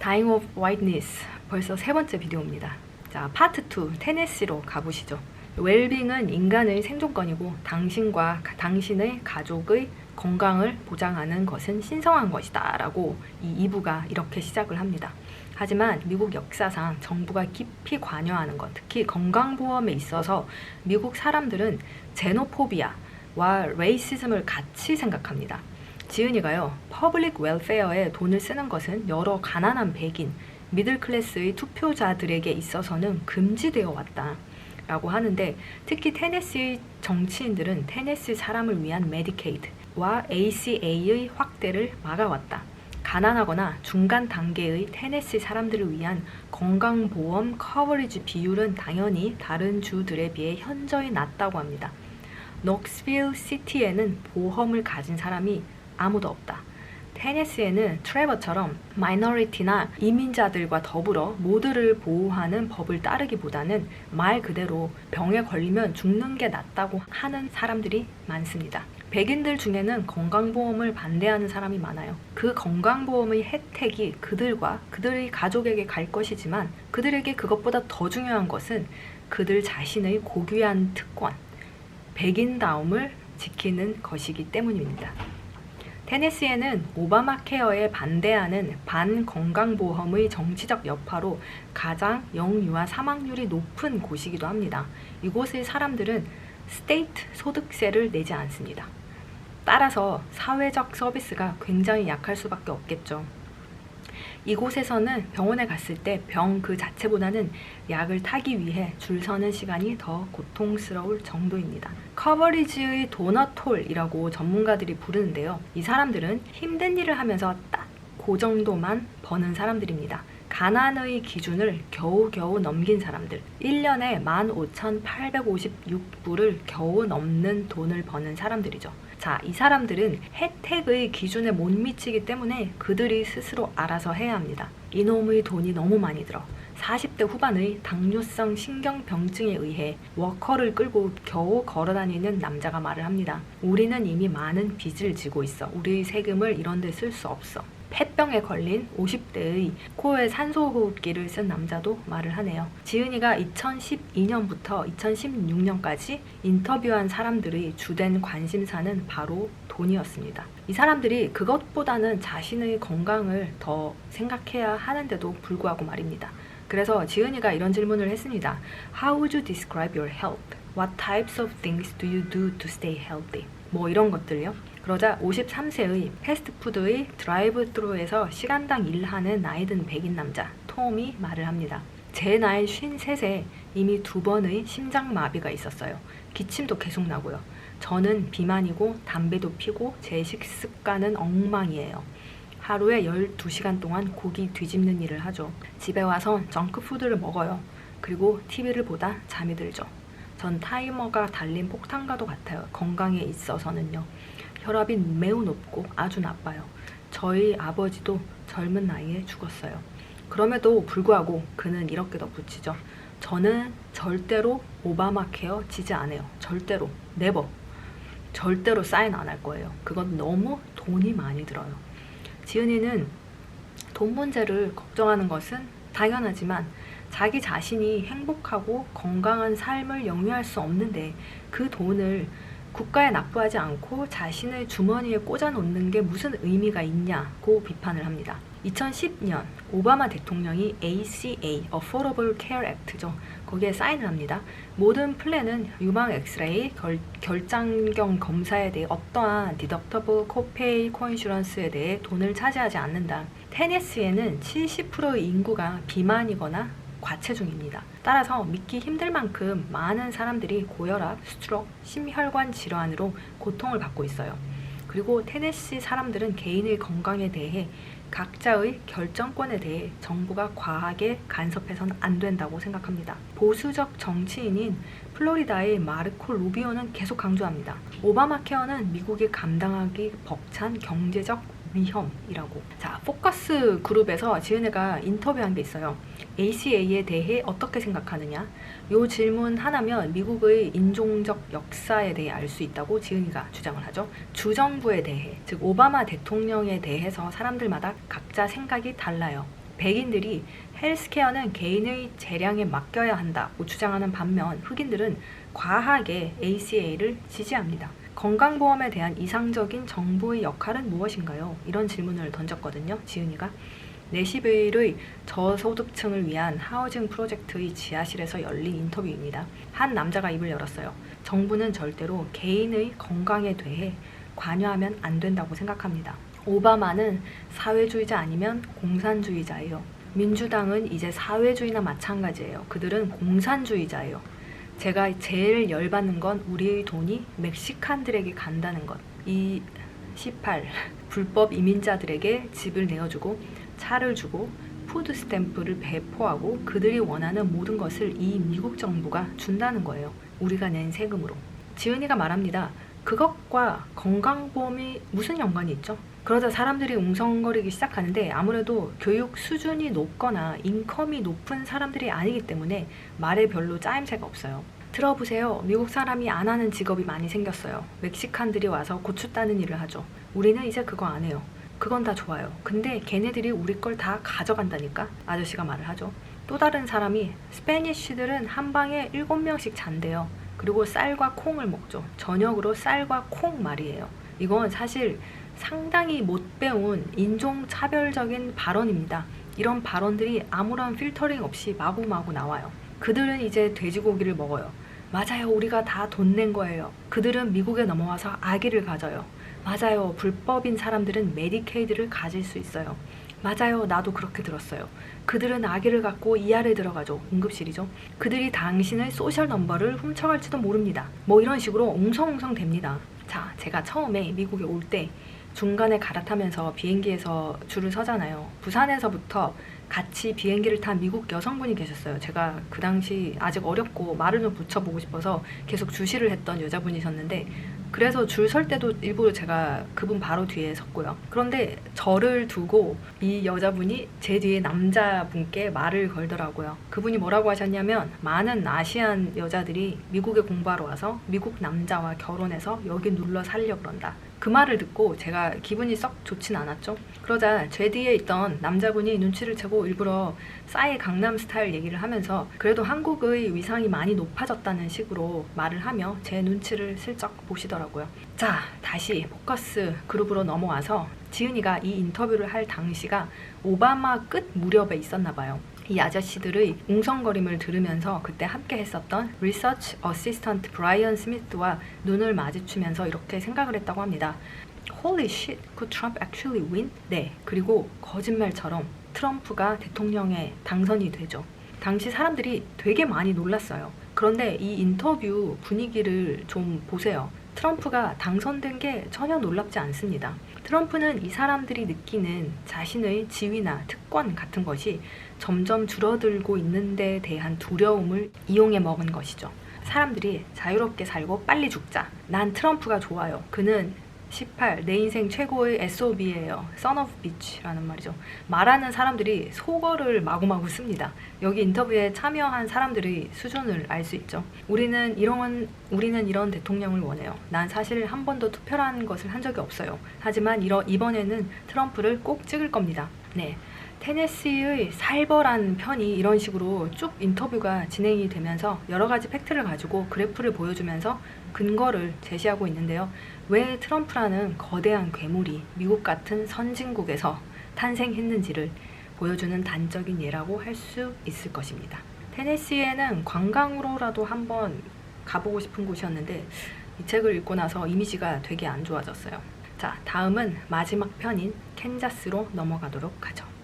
Dying of Whiteness 벌써 세 번째 비디오입니다. 자, 파트 2 테네시로 가보시죠. 웰빙은 인간의 생존권이고 당신과 당신의 가족의 건강을 보장하는 것은 신성한 것이다 라고 이 2부가 이렇게 시작을 합니다. 하지만 미국 역사상 정부가 깊이 관여하는 것, 특히 건강보험에 있어서 미국 사람들은 제노포비아와 레이시즘을 같이 생각합니다. 지은이가요, 퍼블릭 웰페어에 돈을 쓰는 것은 여러 가난한 백인, 미들클래스의 투표자들에게 있어서는 금지되어 왔다 라고 하는데, 특히 테네시의 정치인들은 테네시 사람을 위한 메디케이드와 ACA의 확대를 막아왔다. 가난하거나 중간 단계의 테네시 사람들을 위한 건강보험 커버리지 비율은 당연히 다른 주들에 비해 현저히 낮다고 합니다. 녹스빌 시티에는 보험을 가진 사람이 아무도 없다. 테네시에는 트레버처럼 마이너리티나 이민자들과 더불어 모두를 보호하는 법을 따르기보다는 말 그대로 병에 걸리면 죽는 게 낫다고 하는 사람들이 많습니다. 백인들 중에는 건강보험을 반대하는 사람이 많아요. 그 건강보험의 혜택이 그들과 그들의 가족에게 갈 것이지만 그들에게 그것보다 더 중요한 것은 그들 자신의 고귀한 특권, 백인다움을 지키는 것이기 때문입니다. 테네시에는 오바마 케어에 반대하는 반건강보험의 정치적 여파로 가장 영유아 사망률이 높은 곳이기도 합니다. 이곳의 사람들은 스테이트 소득세를 내지 않습니다. 따라서 사회적 서비스가 굉장히 약할 수밖에 없겠죠. 이곳에서는 병원에 갔을 때 병 그 자체보다는 약을 타기 위해 줄 서는 시간이 더 고통스러울 정도입니다. 커버리지의 도넛홀이라고 전문가들이 부르는데요. 이 사람들은 힘든 일을 하면서 딱 그 정도만 버는 사람들입니다. 가난의 기준을 겨우겨우 넘긴 사람들, 1년에 15,856불을 겨우 넘는 돈을 버는 사람들이죠. 자, 이 사람들은 혜택의 기준에 못 미치기 때문에 그들이 스스로 알아서 해야 합니다. 이놈의 돈이 너무 많이 들어. 40대 후반의 당뇨성 신경병증에 의해 워커를 끌고 겨우 걸어다니는 남자가 말을 합니다. 우리는 이미 많은 빚을 지고 있어. 우리의 세금을 이런 데 쓸 수 없어. 폐병에 걸린 50대의 코에 산소호흡기를 쓴 남자도 말을 하네요. 지은이가 2012년부터 2016년까지 인터뷰한 사람들의 주된 관심사는 바로 돈이었습니다. 이 사람들이 그것보다는 자신의 건강을 더 생각해야 하는데도 불구하고 말입니다. 그래서 지은이가 이런 질문을 했습니다. How would you describe your health? What types of things do you do to stay healthy? 뭐 이런 것들요. 그러자 53세의 패스트푸드의 드라이브트루에서 시간당 일하는 나이든 백인 남자 톰이 말을 합니다. 제 나이 53세 이미 2번의 심장마비가 있었어요. 기침도 계속 나고요. 저는 비만이고 담배도 피고 제 식습관은 엉망이에요. 하루에 12시간 동안 고기 뒤집는 일을 하죠. 집에 와서 정크푸드를 먹어요. 그리고 TV를 보다 잠이 들죠. 전 타이머가 달린 폭탄과도 같아요. 건강에 있어서는요. 혈압이 매우 높고 아주 나빠요. 저희 아버지도 젊은 나이에 죽었어요. 그럼에도 불구하고 그는 이렇게 덧붙이죠. 저는 절대로 오바마 케어 지지 않아요. 절대로. 네버. 절대로 사인 안 할 거예요. 그건 너무 돈이 많이 들어요. 지은이는 돈 문제를 걱정하는 것은 당연하지만 자기 자신이 행복하고 건강한 삶을 영위할 수 없는데 그 돈을 국가에 납부하지 않고 자신의 주머니에 꽂아 놓는 게 무슨 의미가 있냐고 비판을 합니다. 2010년 오바마 대통령이 ACA, Affordable Care Act죠. 거기에 사인을 합니다. 모든 플랜은 유방 엑스레이, 결장경 검사에 대해 어떠한 디덕터블, 코페이, 코인슈런스에 대해 돈을 차지하지 않는다. 테네시에는 70%의 인구가 비만이거나 과체중입니다. 따라서 믿기 힘들 만큼 많은 사람들이 고혈압, 스트로크, 심혈관 질환으로 고통을 받고 있어요. 그리고 테네시 사람들은 개인의 건강에 대해 각자의 결정권에 대해 정부가 과하게 간섭해서는 안 된다고 생각합니다. 보수적 정치인인 플로리다의 마르코 루비오는 계속 강조합니다. 오바마 케어는 미국이 감당하기 벅찬 경제적 위험이라고. 자, 포커스 그룹에서 지은이가 인터뷰한 게 있어요. ACA에 대해 어떻게 생각하느냐? 요 질문 하나면 미국의 인종적 역사에 대해 알 수 있다고 지은이가 주장을 하죠. 주정부에 대해, 즉 오바마 대통령에 대해서 사람들마다 각자 생각이 달라요. 백인들이 헬스케어는 개인의 재량에 맡겨야 한다고 주장하는 반면 흑인들은 과하게 ACA를 지지합니다. 건강보험에 대한 이상적인 정부의 역할은 무엇인가요? 이런 질문을 던졌거든요. 지은이가. 내시빌의 저소득층을 위한 하우징 프로젝트의 지하실에서 열린 인터뷰입니다. 한 남자가 입을 열었어요. 정부는 절대로 개인의 건강에 대해 관여하면 안 된다고 생각합니다. 오바마는 사회주의자 아니면 공산주의자예요. 민주당은 이제 사회주의나 마찬가지예요. 그들은 공산주의자예요. 제가 제일 열받는 건 우리의 돈이 멕시칸들에게 간다는 것. 이 18 불법 이민자들에게 집을 내어주고 차를 주고 푸드 스탬프를 배포하고 그들이 원하는 모든 것을 이 미국 정부가 준다는 거예요. 우리가 낸 세금으로. 지은이가 말합니다. 그것과 건강보험이 무슨 연관이 있죠? 그러자 사람들이 웅성거리기 시작하는데 아무래도 교육 수준이 높거나 인컴이 높은 사람들이 아니기 때문에 말에 별로 짜임새가 없어요. 들어보세요. 미국 사람이 안 하는 직업이 많이 생겼어요. 멕시칸들이 와서 고추 따는 일을 하죠. 우리는 이제 그거 안 해요. 그건 다 좋아요. 근데 걔네들이 우리 걸 다 가져간다니까? 아저씨가 말을 하죠. 또 다른 사람이 스페니쉬들은 한 방에 7명씩 잔대요. 그리고 쌀과 콩을 먹죠. 저녁으로 쌀과 콩 말이에요. 이건 사실 상당히 못 배운 인종차별적인 발언입니다. 이런 발언들이 아무런 필터링 없이 마구마구 나와요. 그들은 이제 돼지고기를 먹어요. 맞아요. 우리가 다 돈 낸 거예요. 그들은 미국에 넘어와서 아기를 가져요. 맞아요. 불법인 사람들은 메디케이드를 가질 수 있어요. 맞아요. 나도 그렇게 들었어요. 그들은 아기를 갖고 ER에 들어가죠. 응급실이죠. 그들이 당신의 소셜 넘버를 훔쳐갈지도 모릅니다. 뭐 이런 식으로 옹성옹성 됩니다. 자, 제가 처음에 미국에 올 때 중간에 갈아타면서 비행기에서 줄을 서잖아요. 부산에서부터 같이 비행기를 탄 미국 여성분이 계셨어요. 제가 그 당시 아직 어렵고 말을 좀 붙여보고 싶어서 계속 주시를 했던 여자분이셨는데 그래서 줄 설 때도 일부러 제가 그분 바로 뒤에 섰고요. 그런데 저를 두고 이 여자분이 제 뒤에 남자분께 말을 걸더라고요. 그분이 뭐라고 하셨냐면 많은 아시안 여자들이 미국에 공부하러 와서 미국 남자와 결혼해서 여기 눌러 살려 그런다. 그 말을 듣고 제가 기분이 썩 좋진 않았죠. 그러자 제 뒤에 있던 남자분이 눈치를 채고 일부러 싸이 강남 스타일 얘기를 하면서 그래도 한국의 위상이 많이 높아졌다는 식으로 말을 하며 제 눈치를 슬쩍 보시더라고요. 자, 다시 포커스 그룹으로 넘어와서 지은이가 이 인터뷰를 할 당시가 오바마 끝 무렵에 있었나 봐요. 이 아저씨들의 웅성거림을 들으면서 그때 함께 했었던 리서치 어시스턴트 브라이언 스미스와 눈을 마주치면서 이렇게 생각을 했다고 합니다. Holy shit, could Trump actually win? 네, 그리고 거짓말처럼 트럼프가 대통령에 당선이 되죠. 당시 사람들이 되게 많이 놀랐어요. 그런데 이 인터뷰 분위기를 좀 보세요. 트럼프가 당선된 게 전혀 놀랍지 않습니다. 트럼프는 이 사람들이 느끼는 자신의 지위나 특권 같은 것이 점점 줄어들고 있는 데 대한 두려움을 이용해 먹은 것이죠. 사람들이 자유롭게 살고 빨리 죽자. 난 트럼프가 좋아요. 그는 18. 내 인생 최고의 SOB예요. Son of bitch라는 말이죠. 말하는 사람들이 속어를 마구마구 씁니다. 여기 인터뷰에 참여한 사람들의 수준을 알 수 있죠. 우리는 이런 대통령을 원해요. 난 사실 한 번도 투표라는 것을 한 적이 없어요. 하지만 이번에는 트럼프를 꼭 찍을 겁니다. 네. 테네시의 살벌한 편이 이런 식으로 쭉 인터뷰가 진행이 되면서 여러 가지 팩트를 가지고 그래프를 보여주면서 근거를 제시하고 있는데요. 왜 트럼프라는 거대한 괴물이 미국 같은 선진국에서 탄생했는지를 보여주는 단적인 예라고 할 수 있을 것입니다. 테네시에는 관광으로라도 한번 가보고 싶은 곳이었는데 이 책을 읽고 나서 이미지가 되게 안 좋아졌어요. 자, 다음은 마지막 편인 캔자스로 넘어가도록 하죠.